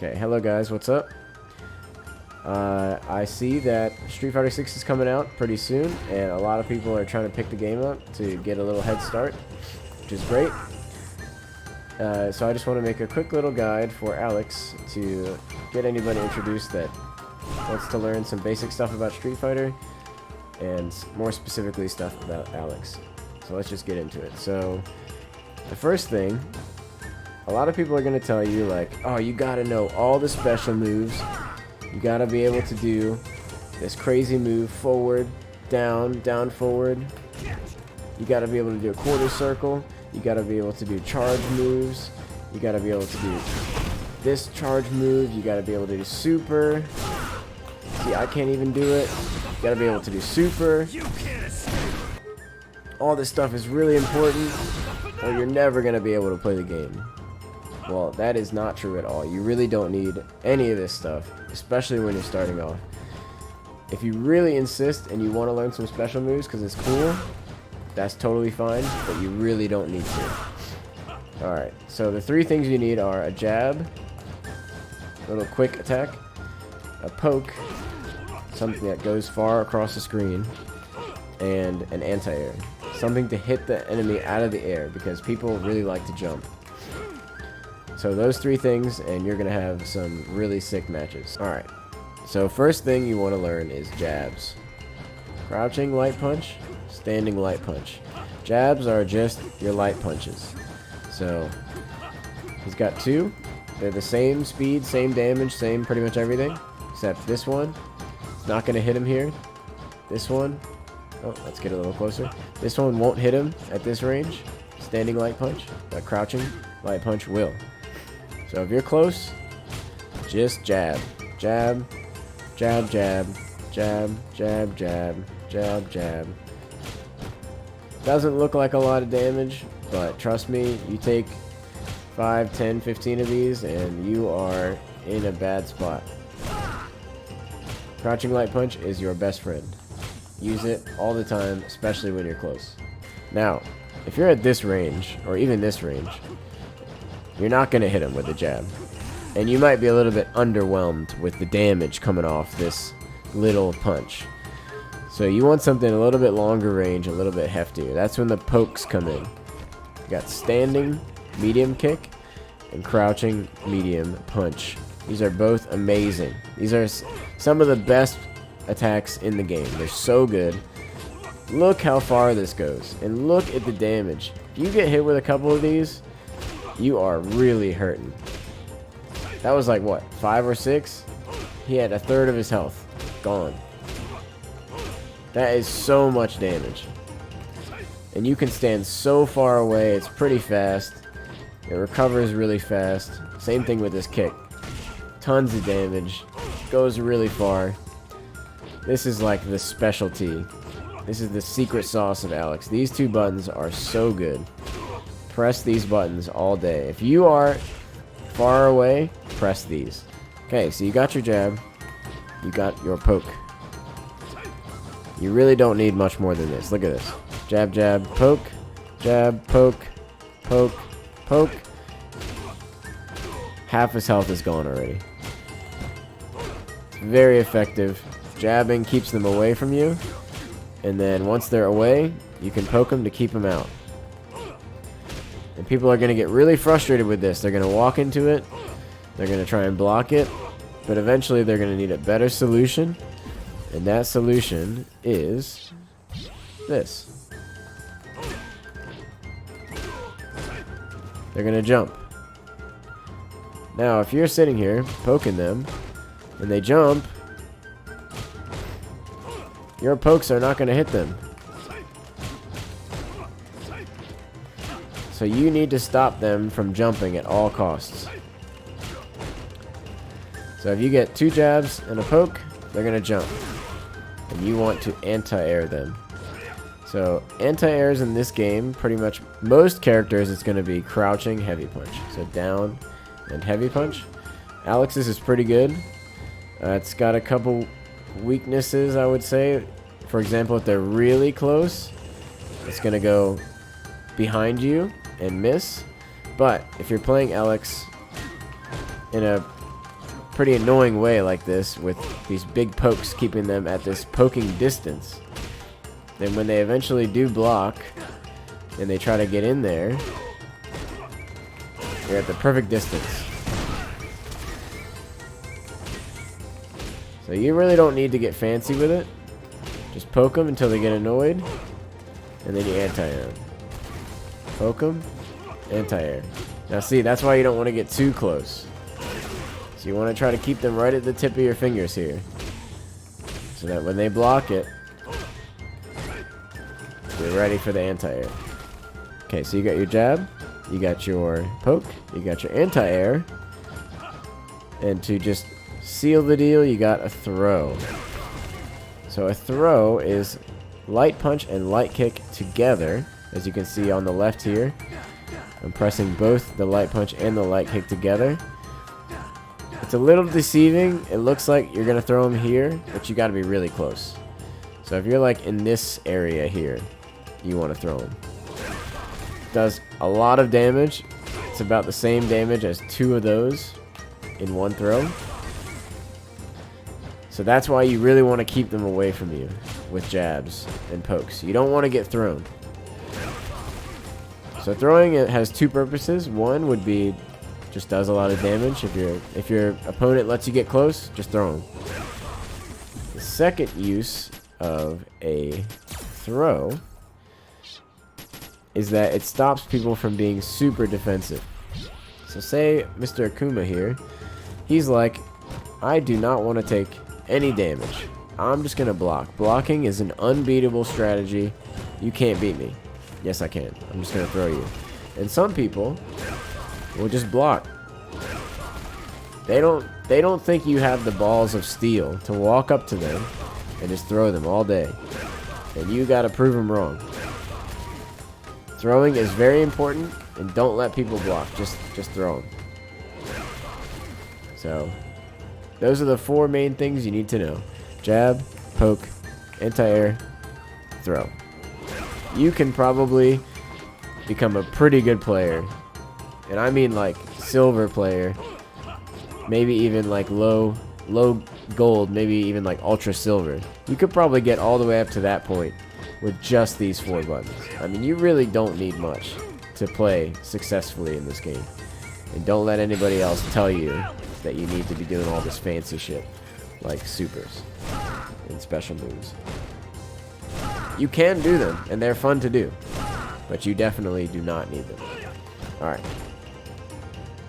Okay, hello guys, what's up? I see that Street Fighter 6 is coming out pretty soon, and a lot of people are trying to pick the game up to get a little head start, which is great. So I just want to make a quick little guide for Alex to get anybody introduced that wants to learn some basic stuff about Street Fighter, and more specifically stuff about Alex. So let's just get into it. So the first thing, a lot of people are going to tell you like, oh, you got to know all the special moves. You got to be able to do this crazy move, forward, down, down, forward. You got to be able to do a quarter circle. You got to be able to do charge moves. You got to be able to do this charge move. You got to be able to do super. See, I can't even do it. You got to be able to do super. All this stuff is really important, or you're never going to be able to play the game. Well, that is not true at all. You really don't need any of this stuff, especially when you're starting off. If you really insist and you want to learn some special moves because it's cool, that's totally fine, but you really don't need to. Alright, so the three things you need are a jab, a little quick attack, a poke, something that goes far across the screen, and an anti-air. Something to hit the enemy out of the air, because people really like to jump. So those three things, and you're going to have some really sick matches. Alright, so first thing you want to learn is jabs. Crouching light punch, standing light punch. Jabs are just your light punches. So he's got two. They're the same speed, same damage, same pretty much everything. Except this one, it's not going to hit him here. This one, oh, let's get a little closer. This one won't hit him at this range. Standing light punch, but crouching light punch will. So if you're close, just jab. Jab, jab, jab, jab, jab, jab, jab, jab. Doesn't look like a lot of damage, but trust me, you take 5, 10, 15 of these and you are in a bad spot. Crouching light punch is your best friend. Use it all the time, especially when you're close. Now, if you're at this range, or even this range, you're not going to hit him with a jab. And you might be a little bit underwhelmed with the damage coming off this little punch. So you want something a little bit longer range, a little bit heftier. That's when the pokes come in. You got standing, medium kick, and crouching, medium punch. These are both amazing. These are some of the best attacks in the game. They're so good. Look how far this goes, and look at the damage. If you get hit with a couple of these, you are really hurting. That was like, what, 5 or 6? He had a third of his health gone. That is so much damage. And you can stand so far away, it's pretty fast. It recovers really fast. Same thing with this kick. Tons of damage. Goes really far. This is like the specialty. This is the secret sauce of Alex. These two buttons are so good. Press these buttons all day. If you are far away, press these. Okay, so you got your jab. You got your poke. You really don't need much more than this. Look at this. Jab, jab, poke. Jab, poke. Poke, poke. Half his health is gone already. It's very effective. Jabbing keeps them away from you. And then once they're away, you can poke them to keep them out. And people are going to get really frustrated with this. They're going to walk into it. They're going to try and block it. But eventually they're going to need a better solution. And that solution is this. They're going to jump. Now, if you're sitting here poking them and they jump, your pokes are not going to hit them. So you need to stop them from jumping at all costs. So if you get 2 jabs and a poke, they're going to jump. And you want to anti-air them. So anti-airs in this game, pretty much most characters, it's going to be crouching heavy punch. So down and heavy punch. Alex's is pretty good. It's got a couple weaknesses, I would say. For example, if they're really close, it's going to go behind you and miss. But if you're playing Alex in a pretty annoying way like this, with these big pokes keeping them at this poking distance, then when they eventually do block and they try to get in there, you're at the perfect distance. So you really don't need to get fancy with it. Just poke them until they get annoyed, and then you anti-air them. Poke them, anti-air. Now see, that's why you don't want to get too close. So you want to try to keep them right at the tip of your fingers here, so that when they block it, you're ready for the anti-air. Okay, so you got your jab, you got your poke, you got your anti-air, and to just seal the deal, you got a throw. So a throw is light punch and light kick together, as you can see on the left here. I'm pressing both the light punch and the light kick together. It's a little deceiving. It looks like you're going to throw them here, but you got to be really close. So if you're like in this area here, you want to throw them. Does a lot of damage. It's about the same damage as 2 of those in one throw. So that's why you really want to keep them away from you with jabs and pokes. You don't want to get thrown. So throwing it has 2 purposes. One would be just does a lot of damage. If your opponent lets you get close, just throw them. The second use of a throw is that it stops people from being super defensive. So say Mr. Akuma here, he's like, I do not want to take any damage. I'm just gonna block. Blocking is an unbeatable strategy. You can't beat me. Yes, I can. I'm just gonna throw you. And some people will just block. They don't think you have the balls of steel to walk up to them and just throw them all day. And you gotta prove them wrong. Throwing is very important, and don't let people block. Just throw them. So those are the 4 main things you need to know. Jab, poke, anti-air, throw. You can probably become a pretty good player. And I mean like silver player. Maybe even like low gold, maybe even like ultra silver. You could probably get all the way up to that point with just these 4 buttons. I mean, you really don't need much to play successfully in this game. And don't let anybody else tell you that you need to be doing all this fancy shit like supers and special moves. You can do them, and they're fun to do, but you definitely do not need them. Alright.